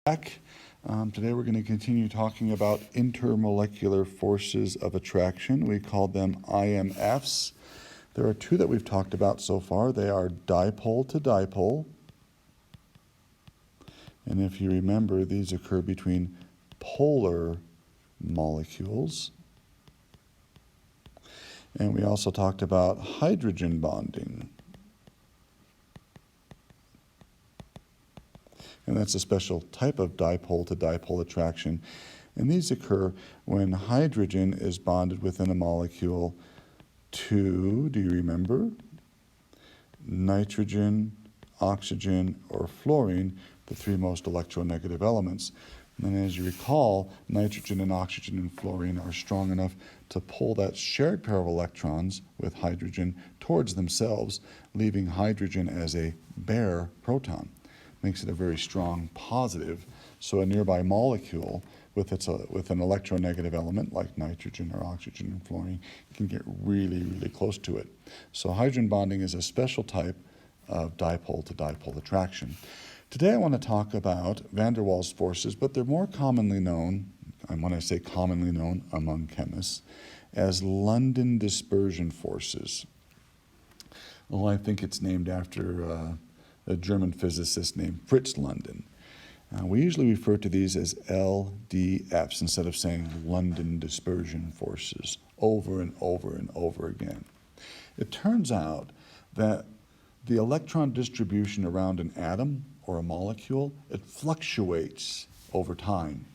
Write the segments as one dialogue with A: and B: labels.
A: Back. Today we're going to continue talking about intermolecular forces of attraction. We call them IMFs. There are two that we've talked about so far. They are dipole to dipole. And if you remember, these occur between polar molecules. And we also talked about hydrogen bonding. And that's a special type of dipole to dipole attraction. And these occur when hydrogen is bonded within a molecule to, do you remember? Nitrogen, oxygen, or fluorine, the three most electronegative elements. And as you recall, nitrogen and oxygen and fluorine are strong enough to pull that shared pair of electrons with hydrogen towards themselves, leaving hydrogen as a bare proton. Makes it a very strong positive. So a nearby molecule with an electronegative element like nitrogen or oxygen and fluorine can get really, really close to it. So hydrogen bonding is a special type of dipole to dipole attraction. Today I want to talk about van der Waals forces, but they're more commonly known, and when I say commonly known among chemists, as London Dispersion Forces. Well, I think it's named after a German physicist named Fritz London. We usually refer to these as LDFs instead of saying London Dispersion Forces over and over and over again. It turns out that the electron distribution around an atom or a molecule, it fluctuates over time.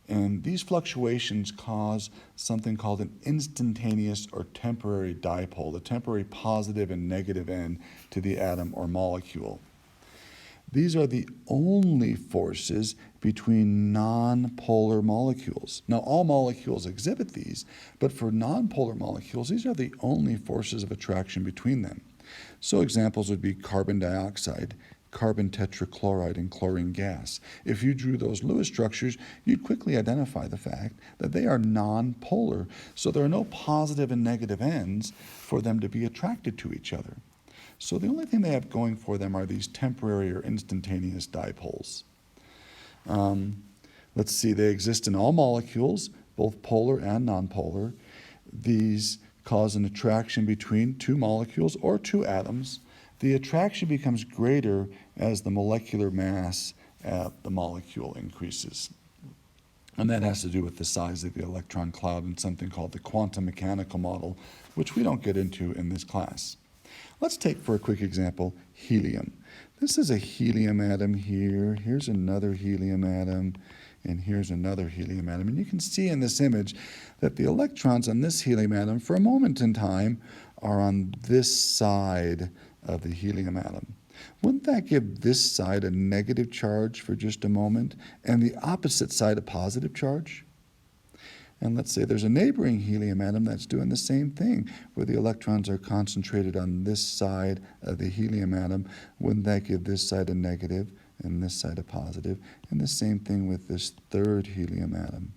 A: And these fluctuations cause something called an instantaneous or temporary dipole, a temporary positive and negative end to the atom or molecule. These are the only forces between nonpolar molecules. Now, all molecules exhibit these, but for nonpolar molecules, these are the only forces of attraction between them. So examples would be carbon dioxide, carbon tetrachloride, and chlorine gas. If you drew those Lewis structures, you'd quickly identify the fact that they are nonpolar, so there are no positive and negative ends for them to be attracted to each other. So the only thing they have going for them are these temporary or instantaneous dipoles. Let's see, they exist in all molecules, both polar and nonpolar. These cause an attraction between two molecules or two atoms. The attraction becomes greater as the molecular mass at the molecule increases. And that has to do with the size of the electron cloud and something called the quantum mechanical model, which we don't get into in this class. Let's take, for a quick example, helium. This is a helium atom here. Here's another helium atom, and here's another helium atom. And you can see in this image that the electrons on this helium atom, for a moment in time, are on this side of the helium atom. Wouldn't that give this side a negative charge for just a moment, and the opposite side a positive charge? And let's say there's a neighboring helium atom that's doing the same thing, where the electrons are concentrated on this side of the helium atom. Wouldn't that give this side a negative and this side a positive? And the same thing with this third helium atom.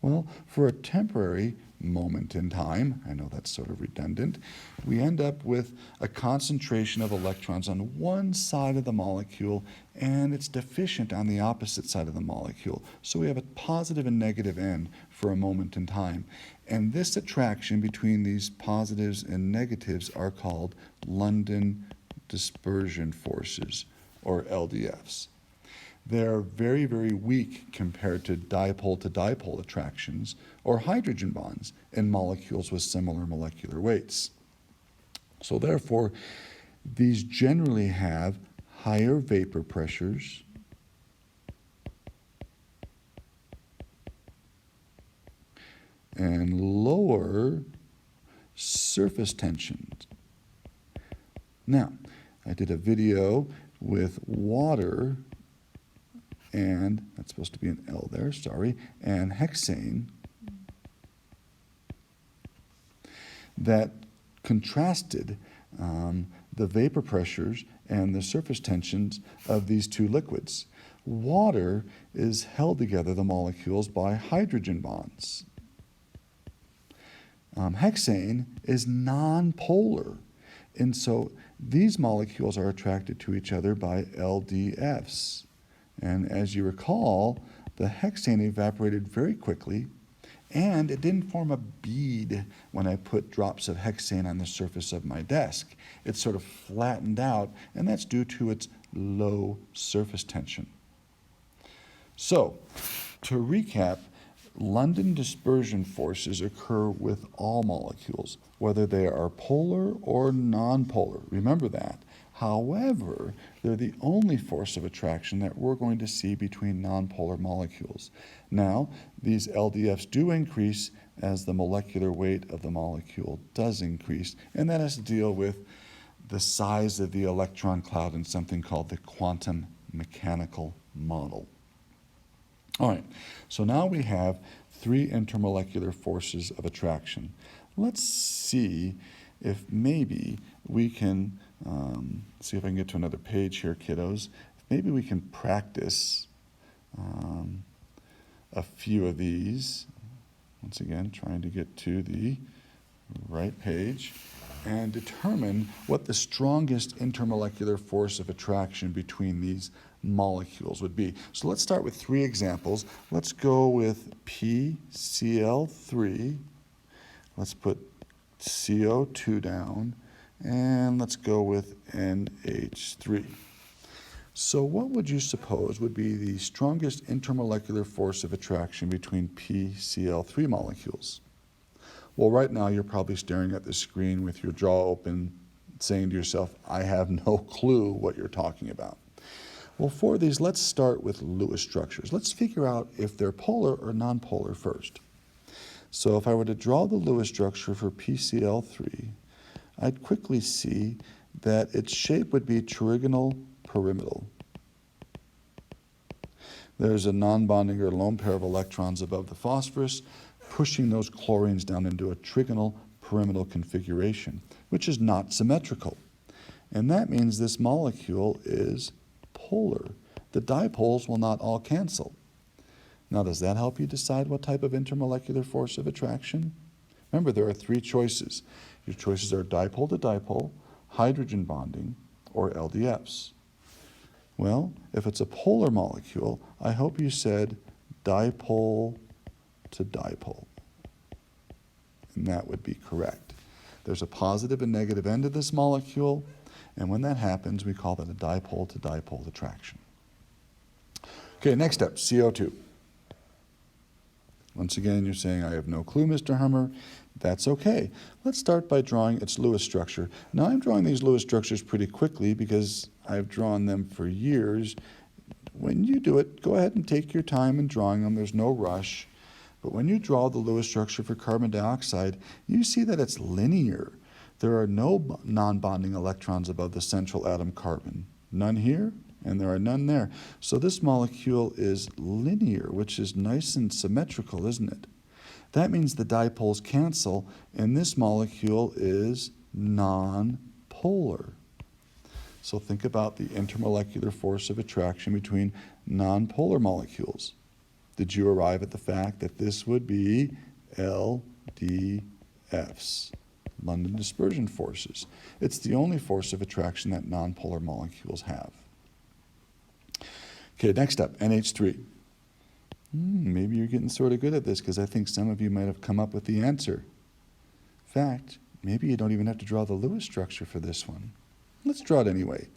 A: Well, for a temporary moment in time, I know that's sort of redundant, we end up with a concentration of electrons on one side of the molecule, and it's deficient on the opposite side of the molecule. So we have a positive and negative end for a moment in time. And this attraction between these positives and negatives are called London Dispersion Forces, or LDFs. They're very, very weak compared to dipole attractions or hydrogen bonds in molecules with similar molecular weights. So therefore, these generally have higher vapor pressures, and lower surface tensions. Now, I did a video with water, and that's supposed to be an L there, sorry, and hexane that contrasted the vapor pressures and the surface tensions of these two liquids. Water is held together, the molecules, by hydrogen bonds. Hexane is nonpolar, and so these molecules are attracted to each other by LDFs. And as you recall, the hexane evaporated very quickly, and it didn't form a bead when I put drops of hexane on the surface of my desk. It sort of flattened out, and that's due to its low surface tension. So, to recap, London dispersion forces occur with all molecules, whether they are polar or nonpolar. Remember that. However, they're the only force of attraction that we're going to see between nonpolar molecules. Now, these LDFs do increase as the molecular weight of the molecule does increase, and that has to deal with the size of the electron cloud in something called the quantum mechanical model. All right, so now we have 3 intermolecular forces of attraction. Let's see if maybe we can, see if I can get to another page here, kiddos. Maybe we can practice a few of these. Once again, trying to get to the right page and determine what the strongest intermolecular force of attraction between these molecules would be. So let's start with 3 examples. Let's go with PCl3. Let's put CO2 down, and let's go with NH3. So what would you suppose would be the strongest intermolecular force of attraction between PCl3 molecules? Well, right now you're probably staring at the screen with your jaw open, saying to yourself, I have no clue what you're talking about. Well, for these, let's start with Lewis structures. Let's figure out if they're polar or nonpolar first. So if I were to draw the Lewis structure for PCl3, I'd quickly see that its shape would be trigonal pyramidal. There's a non-bonding or lone pair of electrons above the phosphorus, pushing those chlorines down into a trigonal pyramidal configuration, which is not symmetrical. And that means this molecule is polar. The dipoles will not all cancel. Now, does that help you decide what type of intermolecular force of attraction? Remember, there are 3 choices. Your choices are dipole to dipole, hydrogen bonding, or LDFs. Well, if it's a polar molecule, I hope you said dipole to dipole. And that would be correct. There's a positive and negative end of this molecule, and when that happens, we call that a dipole to dipole attraction. Okay, next step, CO2. Once again, you're saying, I have no clue, Mr. Hummer. That's okay. Let's start by drawing its Lewis structure. Now, I'm drawing these Lewis structures pretty quickly because I've drawn them for years. When you do it, go ahead and take your time in drawing them. There's no rush. But when you draw the Lewis structure for carbon dioxide, you see that it's linear. There are no non-bonding electrons above the central atom carbon. None here, and there are none there. So this molecule is linear, which is nice and symmetrical, isn't it? That means the dipoles cancel, and this molecule is non-polar. So think about the intermolecular force of attraction between non-polar molecules. Did you arrive at the fact that this would be LDFs, London Dispersion Forces? It's the only force of attraction that nonpolar molecules have. Okay, next up, NH3. Maybe you're getting sort of good at this because I think some of you might have come up with the answer. In fact, maybe you don't even have to draw the Lewis structure for this one. Let's draw it anyway.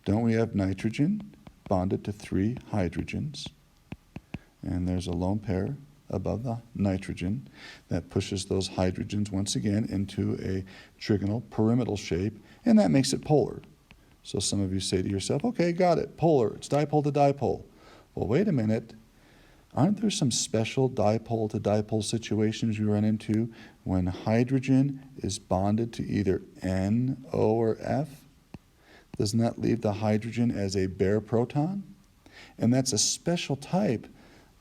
A: Don't we have nitrogen bonded to 3 hydrogens? And there's a lone pair above the nitrogen that pushes those hydrogens once again into a trigonal pyramidal shape, and that makes it polar. So some of you say to yourself, okay, got it, polar, it's dipole to dipole. Well, wait a minute. Aren't there some special dipole to dipole situations you run into when hydrogen is bonded to either N, O, or F? Doesn't that leave the hydrogen as a bare proton? And that's a special type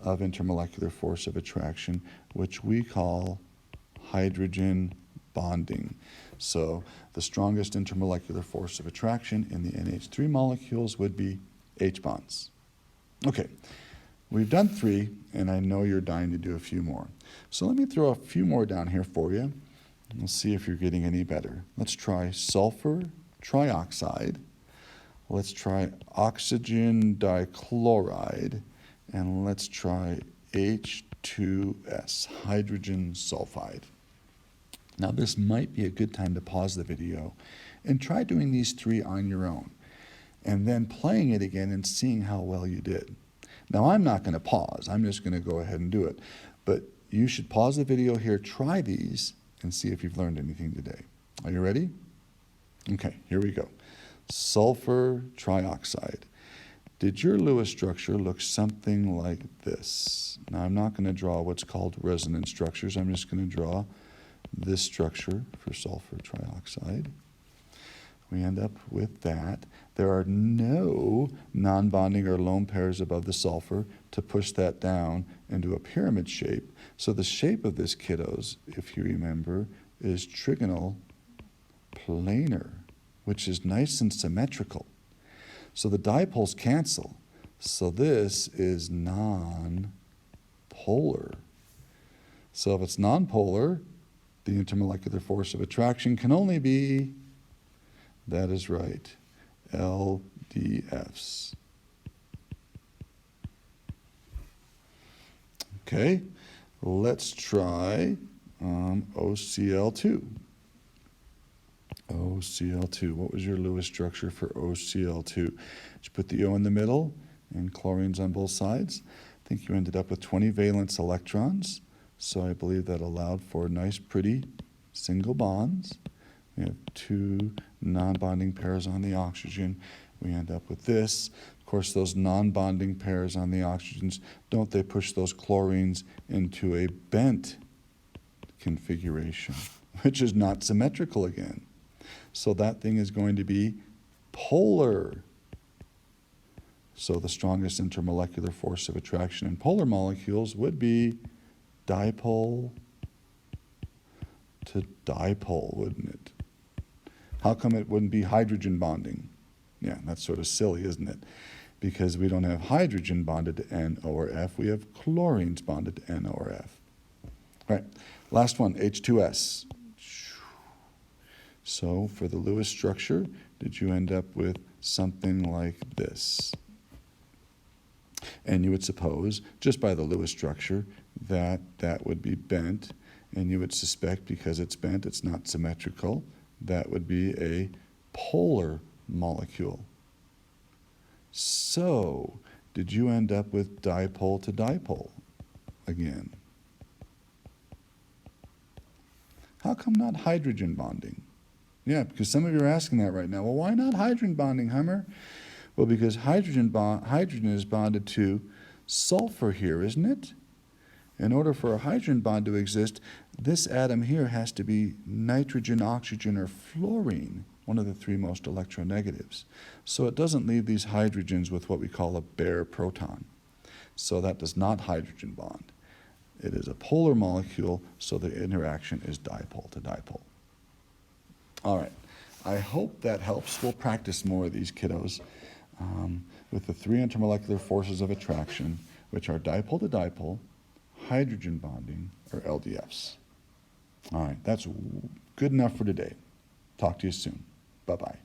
A: of intermolecular force of attraction, which we call hydrogen bonding. So the strongest intermolecular force of attraction in the NH3 molecules would be H bonds. Okay, we've done 3, and I know you're dying to do a few more. So let me throw a few more down here for you. We'll see if you're getting any better. Let's try sulfur trioxide, Let's try oxygen dichloride, and let's try H2S, hydrogen sulfide. Now this might be a good time to pause the video and try doing these three on your own, and then playing it again and seeing how well you did. Now I'm not going to pause, I'm just going to go ahead and do it. But you should pause the video here, try these, and see if you've learned anything today. Are you ready? Okay, here we go. Sulphur trioxide. Did your Lewis structure look something like this? Now I'm not going to draw what's called resonance structures, I'm just going to draw this structure for sulfur trioxide. We end up with that. There are no non-bonding or lone pairs above the sulfur to push that down into a pyramid shape. So the shape of this, kiddos, if you remember, is trigonal planar, which is nice and symmetrical. So the dipoles cancel. So this is non-polar. So if it's non-polar, the intermolecular force of attraction can only be, that is right, LDFs. Okay, let's try OCl2. OCl2, what was your Lewis structure for OCl2? Did you put the O in the middle and chlorines on both sides? I think you ended up with 20 valence electrons, so I believe that allowed for nice, pretty single bonds. We have two non-bonding pairs on the oxygen. We end up with this. Of course, those non-bonding pairs on the oxygens, don't they push those chlorines into a bent configuration, which is not symmetrical again. So that thing is going to be polar. So the strongest intermolecular force of attraction in polar molecules would be dipole to dipole, wouldn't it? How come it wouldn't be hydrogen bonding? Yeah, that's sort of silly, isn't it? Because we don't have hydrogen bonded to N, O, or F. We have chlorines bonded to N, O, or F. All right, last one, H2S. So for the Lewis structure, did you end up with something like this? And you would suppose, just by the Lewis structure, that that would be bent, and you would suspect because it's bent, it's not symmetrical, that would be a polar molecule. So, did you end up with dipole to dipole again? How come not hydrogen bonding? Yeah, because some of you are asking that right now. Well, why not hydrogen bonding, Hummer? Well, because hydrogen is bonded to sulfur here, isn't it? In order for a hydrogen bond to exist, this atom here has to be nitrogen, oxygen, or fluorine, one of the three most electronegatives. So it doesn't leave these hydrogens with what we call a bare proton. So that does not hydrogen bond. It is a polar molecule, so the interaction is dipole to dipole. All right, I hope that helps. We'll practice more of these, kiddos, with the three intermolecular forces of attraction, which are dipole to dipole, hydrogen bonding, or LDFs. All right, that's good enough for today. Talk to you soon. Bye-bye.